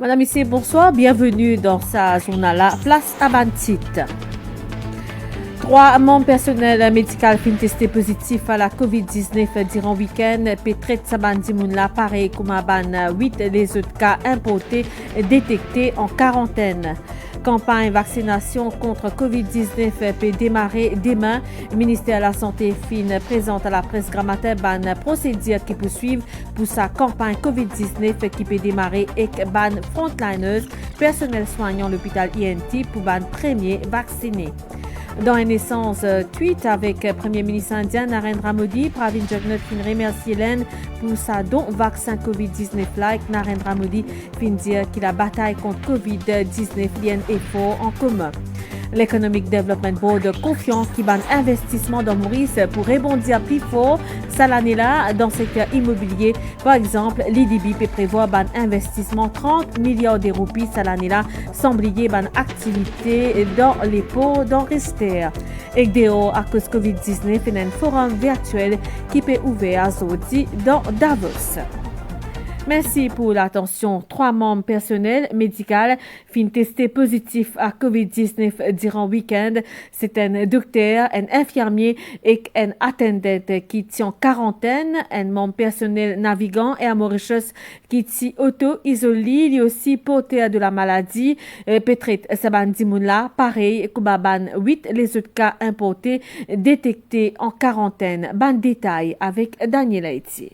Madame, Messieurs, bonsoir. Bienvenue dans sa journal Place à Bantit. 3 membres personnels médicaux fin testés positifs à la COVID-19 durant le week-end. Petret Sabandimounla, pareil comme à Ban 8 les autres cas importés détectés en quarantaine. Campagne vaccination contre COVID-19 peut démarrer demain. Le ministère de la Santé fin présente à la presse grammaire ban procédure qui poursuivent pour sa campagne COVID-19 qui peut démarrer avec ban frontliners, personnel soignant l'hôpital INT pour ban premier vacciné. Dans un essence tweet avec Premier ministre indien Narendra Modi, Pravin Jugnauth fin remercie Hélène pour sa don vaccin COVID-19 like Narendra Modi fin dire que la bataille contre COVID-19 lien effort en commun. L'Economic Development Board confiance qui ban investissement dans Maurice pour rebondir plus fort cette année-là dans le secteur immobilier. Par exemple, l'IDB peut prévoir ban investissement 30 milliards d'euros cette année-là sans oublier ban activité dans les pots d'enregistrement. Et dehors à cause COVID-19, il y a un forum virtuel qui peut ouvrir à Zodi dans Davos. Merci pour l'attention. 3 membres personnels médicaux fin testés positifs à COVID-19 durant le week-end. C'est un docteur, un infirmier et un attendant qui tient quarantaine. Un membre personnel navigant et à Mauritius qui tient auto-isolé. Il est aussi porteur de la maladie. Petret Sabandimounla, pareil, Koubaban 8, les autres cas importés détectés en quarantaine. Ban détail avec Daniel Haïti.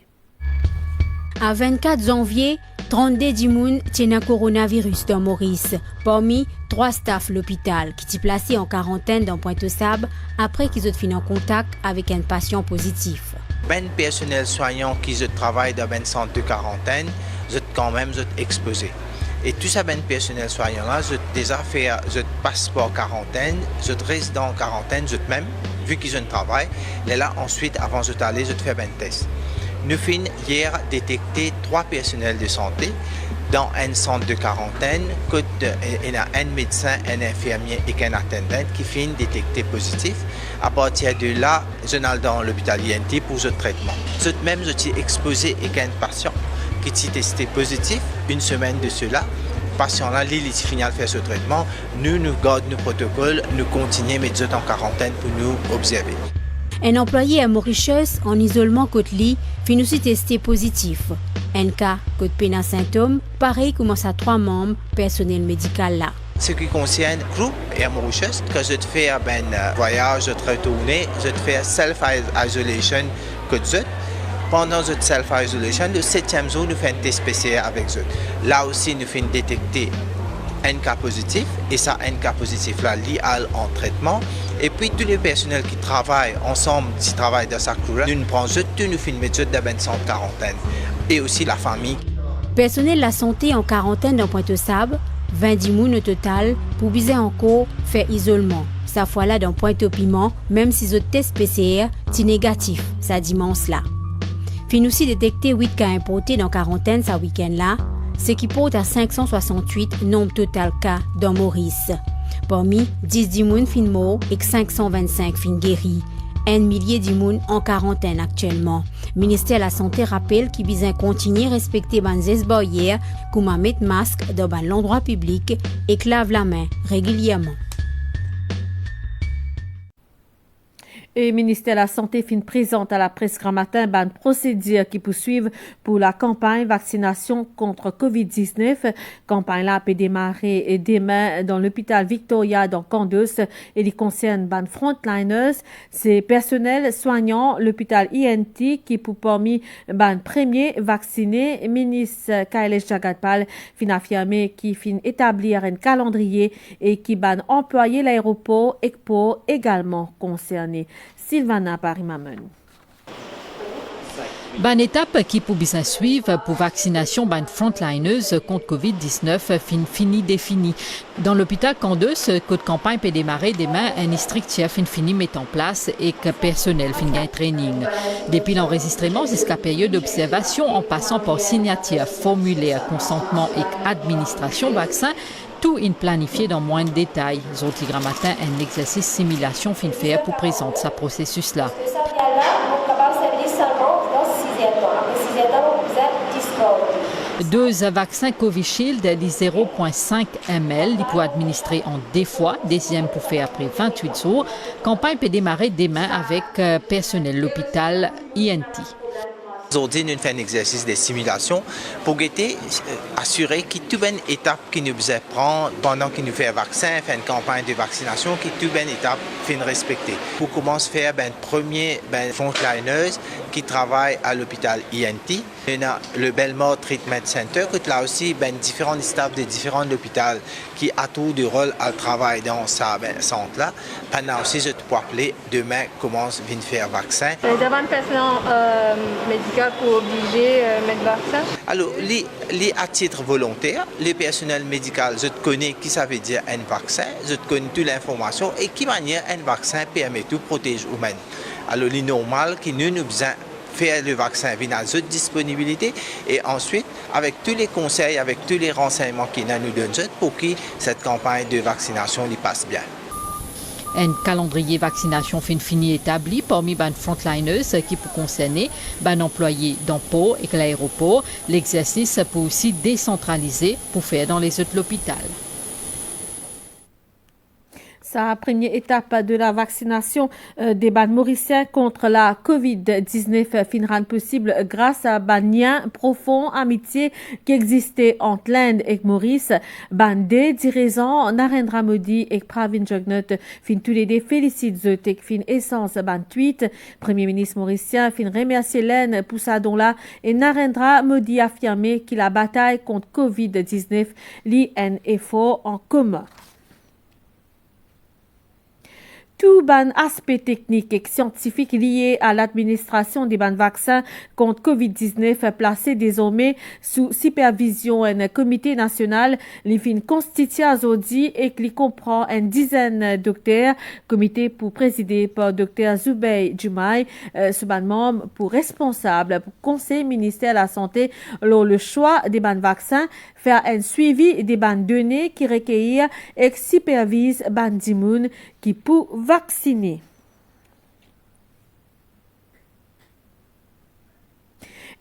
À 24 janvier, 32 dimoun tiennent un coronavirus dans Maurice. Parmi 3 staffs l'hôpital qui sont placés en quarantaine dans Pointe-aux-Sables après qu'ils ont fini en contact avec un patient positif. Ben personnel soignant qui travaille dans un centre de quarantaine, sont quand même exposés. Et tout ça, ben personnel soignant là, j'ai déjà fait passeport quarantaine, je reste dans quarantaine, même vu qu'ils ont un travail. Et là ensuite, avant d'aller, je fais un test. Nous finissons hier détecter 3 personnels de santé dans un centre de quarantaine. Il y a un médecin, un infirmier et un attendant qui finissent détecter positif. À partir de là, je vais dans l'hôpital INT pour ce traitement. Même, je suis exposé avec un patient qui s'est testé positif une semaine de cela. Le patient-là, il finit de faire ce traitement. Nous gardons nos protocoles, nous continuons à mettre en quarantaine pour nous observer. Un employé à Mauritius en isolement côte lit finit aussi testé positif. Un cas côte peine symptômes, pareil commence à 3 membres personnel médical là. Ce qui concerne le groupe et à Mauritius, quand je fais un voyage, je retourne, je fais self-isolation côte pendant cette self-isolation, le 7e jour, nous faisons un test PCR avec eux. Là aussi, nous faisons détecter un cas positif et ça, un cas positif là, lié en traitement. Et puis, tous les personnels qui travaillent ensemble, qui travaillent dans sa cour, nous prenons tout, nous faisons mettre dans un centre de quarantaine. Et aussi la famille. Personnel de la santé en quarantaine dans Pointe-aux-Sables, 20 dimoun au total, pour biser encore faire isolement. Sa fois là dans Pointe-au-Piment, même si le test PCR est négatif, ça dimanche là. Fin aussi détecté 8 cas importés dans quarantaine ce week-end-là, ce qui porte à 568 nombre total cas dans Maurice. Parmi 10 dimoun fin morts et 525 fin guéris. 1 millier d'imoun en quarantaine actuellement. Le ministère de la Santé rappelle qu'il vise à continuer à respecter les barrières comme à mettre masque dans l'endroit public et que lave la main régulièrement. Et le ministère de la Santé fin présente à la presse grand matin une procédure qui poursuivent pour la campagne vaccination contre COVID-19. Campagne là peut démarrer demain dans l'hôpital Victoria dans Candos et il concerne ban frontliners. C'est personnel soignant l'hôpital INT qui pour parmi ban premier vacciné. Ministre Kailesh Jagatpal fin affirmé qui fin établir un calendrier et qui ban employé l'aéroport et pour également concerné. Sylvana Parimamen. Ban étape qui pour bien suivre pour vaccination ban frontliners contre COVID-19 fini défini. Dans l'hôpital Candos, côte campagne peut démarrer demain, un district fin fini met en place et que personnel fin gain training. Depuis l'enregistrement jusqu'à période d'observation en passant par signature, formulaire, consentement et administration vaccin, tout est planifié dans moins de détails. Zotigra matin, un exercice simulation fin faire pour présenter ce processus-là. Deux vaccins Covishield, les 0,5 ml, ils peuvent administrer en 2 fois, deuxième pour faire après 28 jours. Campagne peut démarrer demain avec personnel l'hôpital INT. Aujourd'hui, nous faisons un exercice de simulation pour assurer que toute une étape que nous devons prendre pendant que nous faisons un vaccin, faire une campagne de vaccination, que toute une étape soit respectée. Pour commencer à faire premier frontliners qui travaille à l'hôpital INT. On a le Belmore Treatment Center, qui là aussi différents staffs de différents hôpitaux qui a tout de rôle à travailler dans ce centre-là. Pendant aussi, je te peux appeler demain commence à faire vaccin. Devant le personnel médical pour obliger mettre vaccin? Alors, à titre volontaire, les personnels médical, je te connais qui ça veut dire un vaccin, je te connais toute l'information et qui manière un vaccin permet de protéger humain. Alors, il est normal que nous besoin faire le vaccin à notre disponibilité et ensuite, avec tous les conseils, avec tous les renseignements qu'il nous donne pour que cette campagne de vaccination passe bien. Un calendrier vaccination fini établi parmi les frontliners qui peut concerner les employés dans port et l'aéroport. L'exercice peut aussi décentraliser pour faire dans les autres hôpitaux. Sa première étape de la vaccination des Mauriciens contre la COVID-19 finira possible grâce à un lien profond amitié qui existait entre l'Inde et Maurice. Des dirigeants Narendra Modi et Pravin Jugnauth fin tous les deux félicitent et fin essence tweet. Premier ministre mauricien fin remercier l'Inde pour sa don là et Narendra Modi affirmé que la bataille contre COVID-19 lie un effort en commun. Tout ban aspect technique et scientifique lié à l'administration des vaccins contre COVID-19 placé désormais sous supervision d'un comité national qui fin constitué aujourd'hui et qui comprend une dizaine de docteurs, comité pour présider par Dr Zubair Jumai, ce membre pour responsable pour conseil ministère de la santé lors le choix des vaccins, faire un suivi des données qui recueillent et supervise dimoun qui pour vacciner.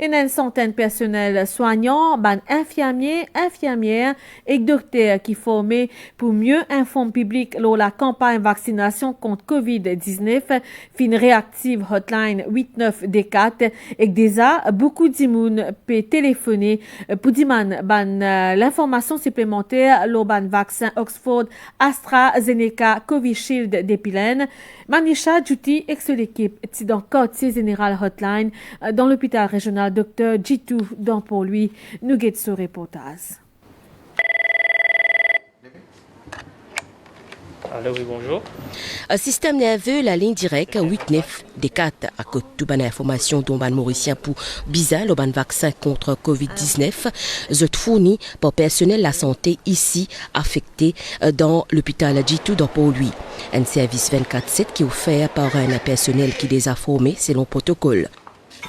Une centaine de personnels soignants, infirmières et docteurs qui formés pour mieux informer le public lors de la campagne vaccination contre COVID-19, fin réactive hotline 89D4 et déjà beaucoup d'immunes peuvent téléphoner pour demander l'information supplémentaire lors du vaccin Oxford AstraZeneca Covishield d'Épilène. Manisha Djouti, ex-l'équipe, dans quartier général hotline dans l'hôpital régional Dr Jitu dans pour lui, nous guette ce reportage. Allô, oui, bonjour. Un système nerveux, la ligne directe 89D4 à côté de bonne information dont ban mauricien pour bizarre le ban vaccin contre COVID-19, est fourni par personnel de la santé ici affecté dans l'hôpital Jitu dans pour lui. Un service 24/7 qui est offert par un personnel qui les a formés selon protocole.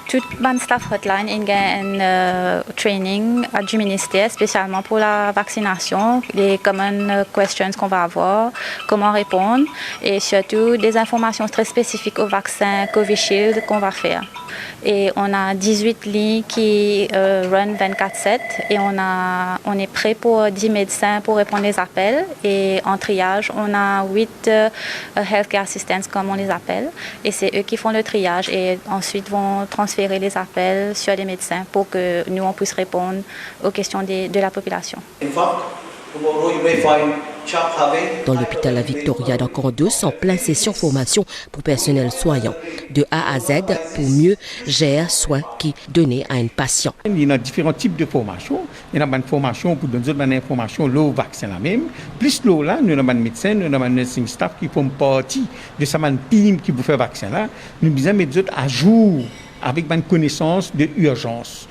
Tout le staff hotline a un training du ministère spécialement pour la vaccination, les common questions qu'on va avoir, comment répondre et surtout des informations très spécifiques au vaccin Covishield qu'on va faire. Et on a 18 lits qui run 24/7 et on est prêt pour 10 médecins pour répondre aux appels. Et en triage, on a 8 healthcare assistants comme on les appelle. Et c'est eux qui font le triage et ensuite vont transférer les appels sur les médecins pour que nous on puisse répondre aux questions de la population. Dans l'hôpital La Victoria d'Encandos, en plein session formation pour personnel soignant, de A à Z pour mieux gérer soins qui donnés à un patient. Il y a différents types de formations. Il y a une formation pour donner une information au vaccin la même. Plus là, nous avons un médecin, nous avons un nursing staff qui font partie de ce team qui vous fait vaccin là. Nous devons mettre à jour avec une connaissance de urgence.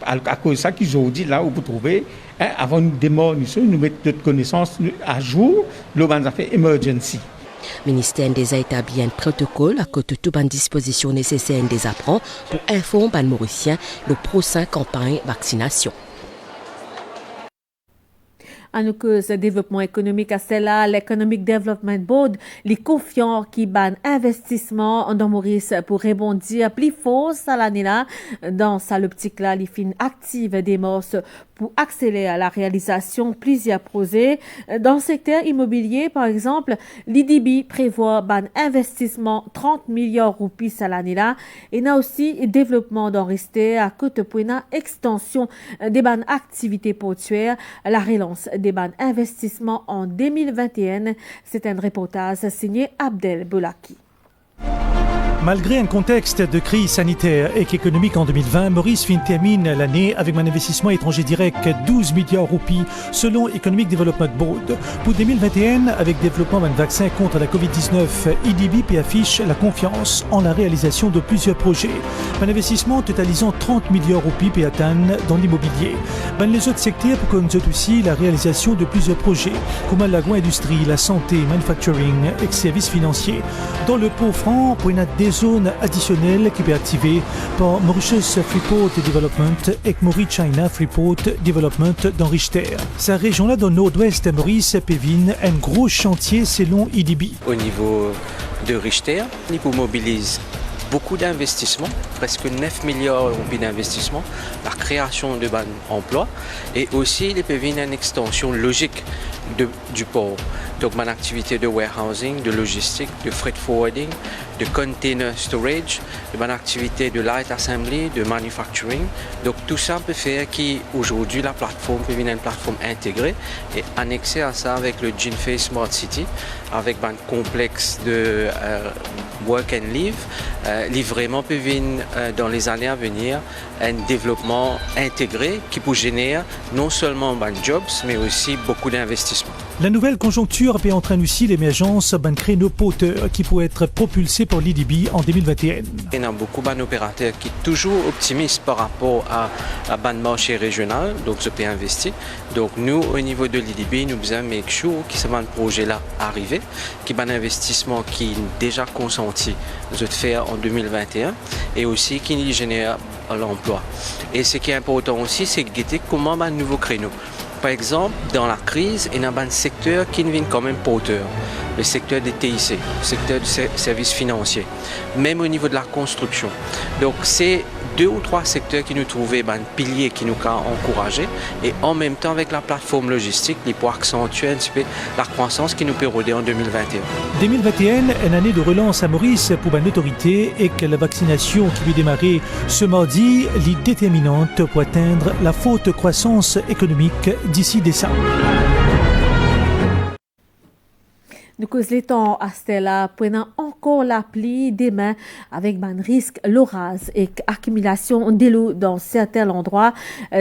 À cause de ça qu'ils ont dit là où vous trouvez, avant de démarrer, nous mettons notre connaissance à jour, le ban fait emergency. Le ministère des établit un protocole à côté de toute une disposition nécessaire des apprend pour informer les Mauriciens le prochain campagne vaccination. À nous cause développement économique à celle-là, l'Economic Development Board, les confiants qui ban investissement dans Maurice pour rebondir plus fort à l'année là. Dans sa l'optique là, les fins actives des morses pour accélérer la réalisation de plusieurs projets. Dans le secteur immobilier, par exemple, l'IDB prévoit un investissement 30 milliards de roupies à l'année-là. Et il y a aussi développement d'Enristé à côté pour une extension des bonnes activités portuaires, la relance des bonnes investissements en 2021. C'est un reportage signé Abdel Boulaki. Malgré un contexte de crise sanitaire et économique en 2020, Maurice termine l'année avec un investissement étranger direct 12 milliards de roupies selon Economic Development Board. Pour 2021, avec développement d'un vaccin contre la COVID-19, IDB affiche la confiance en la réalisation de plusieurs projets. Un investissement totalisant 30 milliards de roupies peut atteindre dans l'immobilier. Dans les autres secteurs, pour connaître aussi la réalisation de plusieurs projets, comme l'agro-industrie, la santé, manufacturing et services financiers. Dans le pot franc, pour une des zones additionnelles qui peut être activée par Mauritius Freeport Development et Maurice China Freeport Development dans Richter. Cette région-là, dans le nord-ouest, Maurice Pévin, un gros chantier selon IDB. Au niveau de Richter, il mobilise beaucoup d'investissements, presque 9 milliards de d'investissements, la création de bons emplois et aussi il peut venir une extension logique du port. Donc, mon activité de warehousing, de logistique, de freight forwarding, de container storage, de mon activité de light assembly, de manufacturing. Donc, tout ça peut faire qu'aujourd'hui, la plateforme peut venir une plateforme intégrée et annexée à ça avec le GeneFace Smart City, avec un complexe de work and live. Vraiment peut venir dans les années à venir un développement intégré qui peut générer non seulement des jobs, mais aussi beaucoup d'investissements. La nouvelle conjoncture peut entraîner aussi l'émergence d'un créneau porteur qui pourrait être propulsé par l'IDB en 2021. Il y a beaucoup d'opérateurs qui sont toujours optimistes par rapport à un marché régional, donc je peux investir. Donc nous, au niveau de l'IDB, nous devons make sure que ce projet-là arrive, qu'il y a un investissement qui est déjà consenti de faire en 2021 et aussi qui génère l'emploi. Et ce qui est important aussi, c'est de guetter comment un nouveau créneau. Par exemple, dans la crise, il y a un secteur qui devient quand même porteur, le secteur des TIC, le secteur des services financiers, même au niveau de la construction. Donc, c'est 2 ou 3 secteurs qui nous trouvaient un pilier qui nous a encouragés et en même temps avec la plateforme logistique, il peut accentuer un petit peu la croissance qui nous peut rôder en 2021. 2021, une année de relance à Maurice pour une autorité et que la vaccination qui va démarrer ce mardi est déterminante pour atteindre la forte croissance économique d'ici décembre. Nous cause les temps à Stella, prenant encore la pluie demain avec un risque l'orage et accumulation de l'eau dans certains endroits.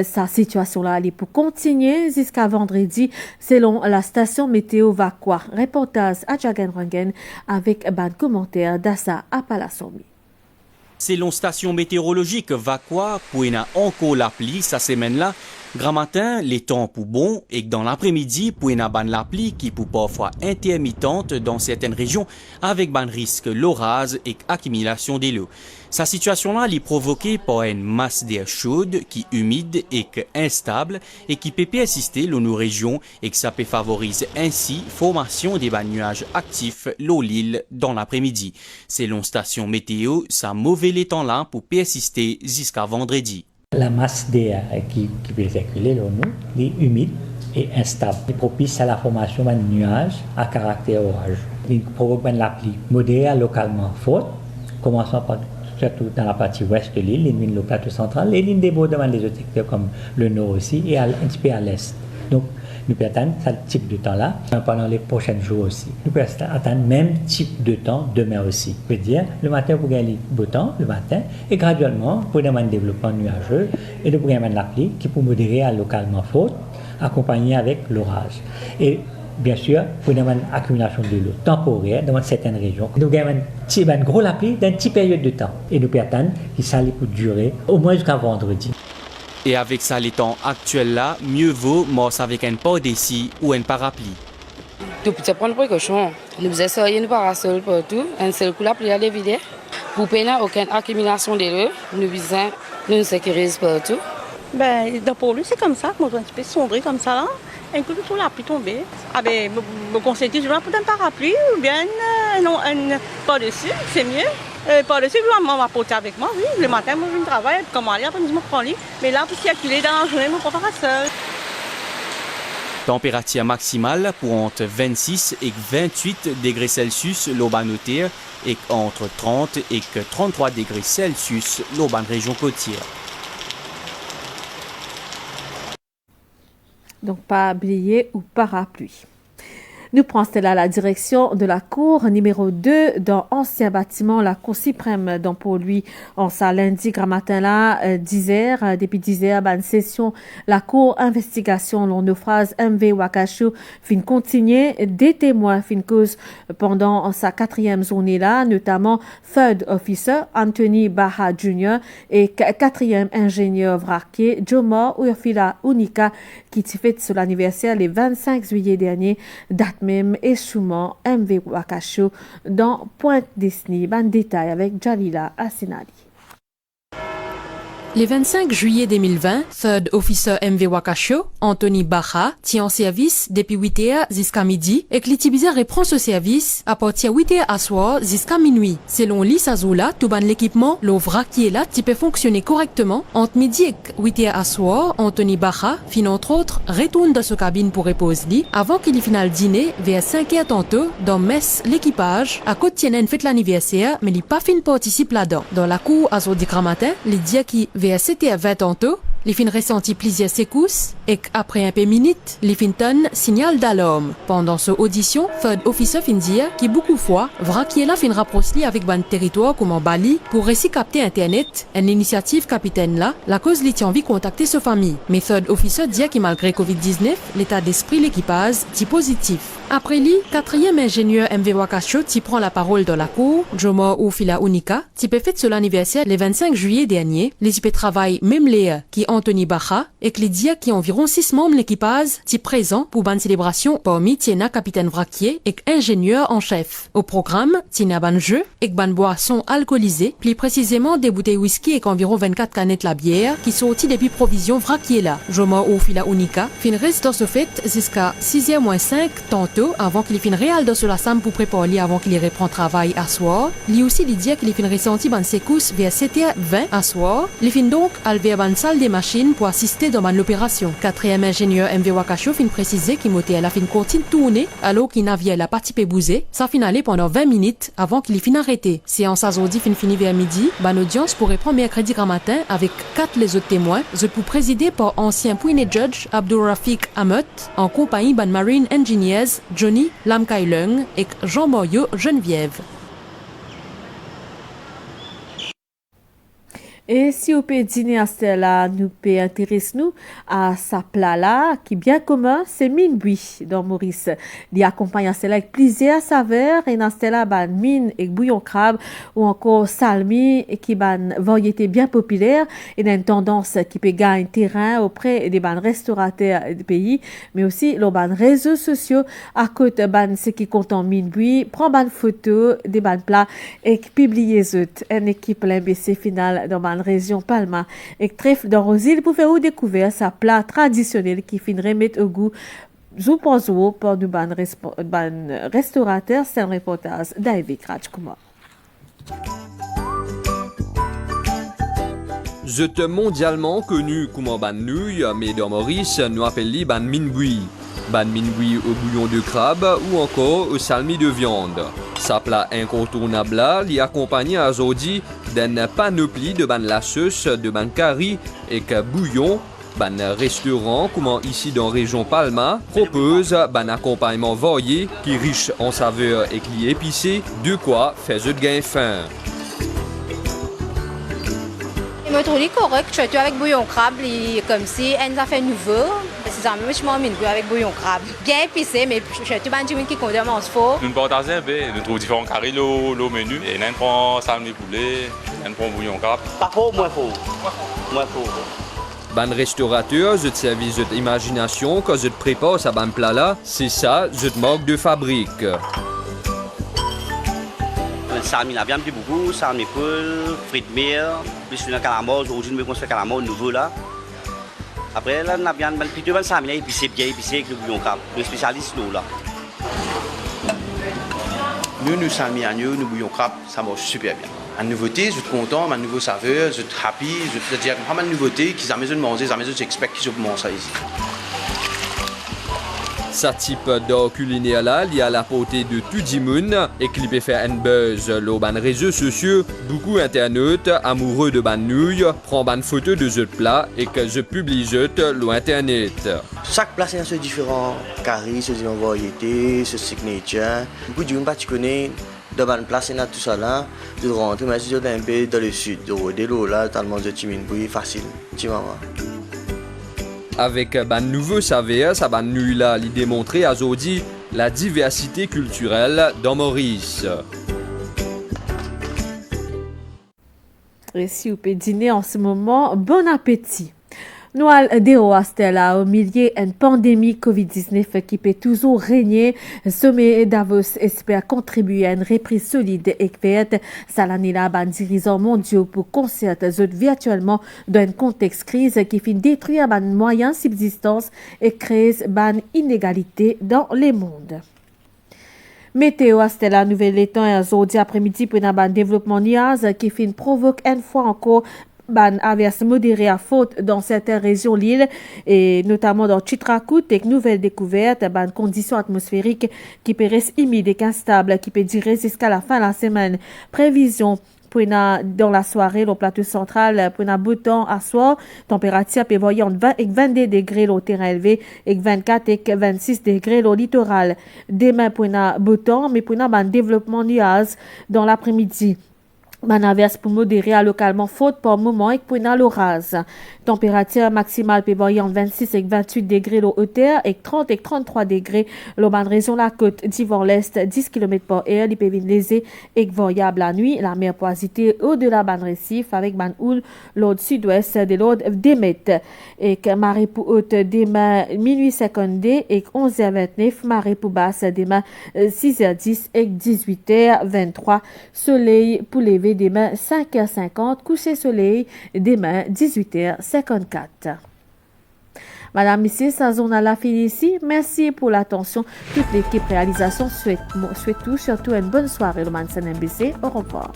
Sa situation-là, elle est pour continuer jusqu'à vendredi, selon la station météo Vakwa. Reportage à Jagan Rangen avec un commentaire d'Assa Apalasomi. Selon station météorologique Vakwa, pour y a encore la pluie cette semaine-là, grand matin, les temps pour bon et dans l'après-midi, pour y a la pluie qui peut parfois intermittente dans certaines régions avec ban risque l'orage et accumulation de l'eau. Sa situation-là est provoquée par une masse d'air chaude qui est humide et instable et qui peut persister dans nos régions et que ça peut favoriser ainsi formation des nuages actifs l'eau l'île dans l'après-midi. Selon station météo, ça mauvais les temps là pour persister jusqu'à vendredi. La masse d'air qui peut circuler dans nous est humide et instable. Il est propice à la formation d'un nuage à caractère orage. Il provoque la pluie modérée localement forte, commençant par surtout dans la partie ouest de l'île, les lignes le plateau central, les lignes débordent dans les autres secteurs comme le nord aussi et un petit peu à l'est. Donc, nous pouvons attendre ce type de temps-là pendant les prochains jours aussi. Nous pouvons attendre le même type de temps demain aussi. Je veux dire, le matin, vous gagnez beau temps, le matin, et graduellement, pour avoir un développement nuageux, et nous pouvons avoir la pluie qui peut modérer à localement forte, accompagnée avec l'orage. Et bien sûr, pour avoir une accumulation de l'eau temporaire dans certaines régions. Nous avons une grosse pluie dans une petite période de temps. Et nous pouvons attendre que ça peut durer au moins jusqu'à vendredi. Et avec ça, les temps actuels là, mieux vaut morse avec un port d'ici ou un parapluie. Tout peut prendre précaution. Nous essayons un parasol partout, un seul coup la pluie à l'évidé. Pour peine aucune accumulation de l'eau, nous visons nous sécuriser partout. Pour lui, c'est comme ça, moi, je suis un petit peu sombré comme ça là. Un coup de tout la pluie tombée. Me conseille toujours pour un parapluie ou bien non, un pas dessus, c'est mieux. Par-dessus, maman m'a porté avec moi, oui. Le matin, moi, je me travaille, comment aller, après, je me prends lit. Mais là, pour circuler dans la journée, je me prends pas seul. Température maximale pour entre 26 et 28 degrés Celsius l'Auban notaire et entre 30 et 33 degrés Celsius l'Auban région côtière. Donc, pas oublier ou parapluie. Nous prenons là la direction de la cour numéro 2 dans ancien bâtiment, la cour suprême, donc pour lui, en ça lundi, grand matin là, 10h, depuis 10h, une session, la cour investigation, l'on naufrage MV Wakasho, fin continuer, des témoins, fin cause pendant sa 4e journée là, notamment third officer, Anthony Baha Jr. et 4e ingénieur vraquier, Joma Uyofila Unika, qui s'est fait sur l'anniversaire le 25 juillet dernier, date même échouement MV Wakasho dans Pointe-Disney. Ban détail avec Jalila Asinali. Le 25 juillet 2020, Third Officer MV Wakasho, Anthony Baha, tient en service depuis 8h jusqu'à midi et Klitibisa reprend ce service à partir 8h à soir jusqu'à minuit. Selon l'Isazula, tout ban l'équipement, l'OVRA qui est là, qui peut fonctionner correctement. Entre midi et 8h à soir, Anthony Baha, fin entre autres, retourne dans sa cabine pour reposer avant qu'il y finale dîner vers 5h tantôt dans messe l'équipage. À côté tienen fête l'anniversaire, mais il pas fin participe là-dedans. Dans la cour à Zodi matin, les dia qui vers 7h20 tantôt, les fins ressenti plusieurs secousses et après un peu minutes, les fins tonne signal d'alarme. Pendant cette audition, Third Officer fin dire qui beaucoup fois, vra qui est là fin rapprocher avec ban territoire comme en Bali pour réciter capter Internet, une initiative capitaine là, la cause li tient envie contacter sa famille. Mais Third Officer dit que malgré Covid-19, l'état d'esprit l'équipage est positif. Après lui, 4e ingénieur MV Wakasho qui prend la parole dans la cour, Joma Uyofila Unika, qui peut fêter sur l'anniversaire le 25 juillet dernier, les types travaillent même les qui Anthony Baha et que les dia qui environ 6 membres de l'équipage qui présents pour une célébration parmi Tiena capitaine vraquier et ingénieur en chef. Au programme, Tiena ban jeu et ban boisson alcoolisée, plus précisément des bouteilles whisky et environ 24 canettes la bière qui sorties depuis provision vraquier là. Joma Uyofila Unika fin reste dans ce fête jusqu'à 6h-5 tantôt avant qu'il fin réel dans la salle pour préparer avant qu'il reprend travail à soir. Lui aussi il dit qu'il fin ressenti ban secousses vers 7h20 à soir. Il fin donc al vers ban salle des machines pour assister dans l'opération. 4e ingénieur MV Wakasho fin préciser qu'il moté à la fin continue tourner alors qu'il n'avait la partie pébousée. Ça fin aller pendant 20 minutes avant qu'il fin arrêté. Séance azodi fin fini vers midi. Ban audience pour reprendre mercredi grand matin avec 4 les autres témoins. Je pour présider par ancien Puine Judge Abdurrafik Ahmed en compagnie ban Marine Engineers Johnny Lamkailung et Jean Moyo Geneviève. Et si vous pouvez dîner à cela, nous pouvons intéresser nous à sa plat là, qui est bien commun, c'est mine buis dans Maurice. Il accompagne à cela avec plusieurs saveurs, et dans cela, ban mine et bouillon crabe, ou encore salmi, qui ban variété bien populaire, et dans une tendance qui peut gagner terrain auprès des ban restaurateurs du pays, mais aussi les ban réseaux sociaux, à côté ban ce qui compte en mine buis, prend ban photo des ban plats, et publiez une équipe l'MBC finale dans ban région Palma et trèfle dans Rosil pour faire découvrir sa plat traditionnel qui finit mettre au goût Zoupanzo pour nous ban restaurateur. C'est un reportage d'Ivy Rajkumar. C'est mondialement connu comme ban nouille, mais dans Maurice, nous appelons ban minboui. Ban minboui au bouillon de crabe ou encore au salmi de viande. Sa plat incontournable l'y accompagne à aujourd'hui d'une panoplie de ban la sauce, de ban curry et que bouillon. Ban restaurant, comme ici dans la région Palma, propose ban accompagnement varié qui est riche en saveurs et qui est épicé, de quoi faire de gain fin. Je trouve correct, surtout avec bouillon crabe, comme si on a fait nouveau. C'est un peu avec bouillon crabe. Bien épicé, mais surtout un qui compte mon fort. Nous partons un peu, nous trouvons différents carrés au menu. Et nous prenons salmi poulet, nous prenons bouillon crabe. Pas fort, moins fort. Moins fort. Ban restaurateur, je te service de imagination quand je te prépare ce ban plat là, c'est ça, je te manque de fabrique. Salmi la viande plus beaucoup, salmi poule, frites de mer, plus une calamar, aujourd'hui nous construisons un calamar nouveau là. Après là, la viande plutôt salmi là, épicé bien épicé avec le bouillon crabe, le spécialiste là. Nous salmi agneau, nous bouillon crabe, ça marche super bien. une nouveauté, je suis content, ma nouveau saveur, je suis happy, je veux dire, pas mal de nouveautés qui amènent de manger, ça amène j'expecte qu'ils ont manger ça ici. Ce type d'art culinaire là, il y a la portée de tout le monde et qui peut faire un buzz sur les réseaux sociaux. Beaucoup d'internautes amoureux de ban nouilles prennent ban photo de ce plat et que je publie sur l'internet. Chaque plat c'est différent, curry, c'est une variété, c'est signature. Beaucoup de gens qui connaissent de ban place c'est tout ça là, de rentrer mais c'est un peu dans le sud, de rôder là, tellement de Timinboui facile, Timama. Avec ban nouveau saveur, sa ban nouille là, il démontre à Zodi la diversité culturelle dans Maurice. Et si vous pouvez dîner en ce moment, bon appétit. Noël Dero Stella au milieu d'une pandémie COVID-19 qui peut toujours régner. Sommet Davos espère contribuer à une reprise solide et faite. Salanila ban dirigeants mondiaux pour concerter virtuellement dans un contexte crise qui finit détruire ban moyens subsistance et créer ban inégalité dans les mondes. Météo Stella nouvelle étant et aujourd'hui après-midi pour un développement nuage qui finit provoque une fois encore ban averse modérée à faute dans certaines régions de l'île et notamment dans Chitrakout avec nouvelle découverte ban conditions atmosphériques qui peut rester humides et instables qui peut durer jusqu'à la fin de la semaine. Prévision dans la soirée, le plateau central, pour un beau temps à soir, température peut varier entre 20 et 22 degrés au terrain élevé et 24 et 26 degrés au littoral. Demain, pour un beau temps, mais pour un développement nuage dans l'après-midi. Ban averse pour modérer localement faute par moment et pour l'orage. Température maximale peut varier entre 26 et 28 degrés au hauteur et 30 et 33 degrés au ban région la côte d'Ivoire l'Est 10 km par heure. Il peut venir léger et variable la nuit. La mer peut agiter au-delà ban récif avec ban houle l'autre sud-ouest de l'autre d'Emet. Et marée pour haute demain minuit 52 et 11h29. Marée pour basse demain 6h10 et 18h23. Soleil pour lever demain 5h50, coucher soleil demain 18h54. Madame, Messieurs, sa journal a fini ici. Merci pour l'attention. Toute l'équipe réalisation souhaite tout, surtout une bonne soirée le Mansen MBC. Au revoir.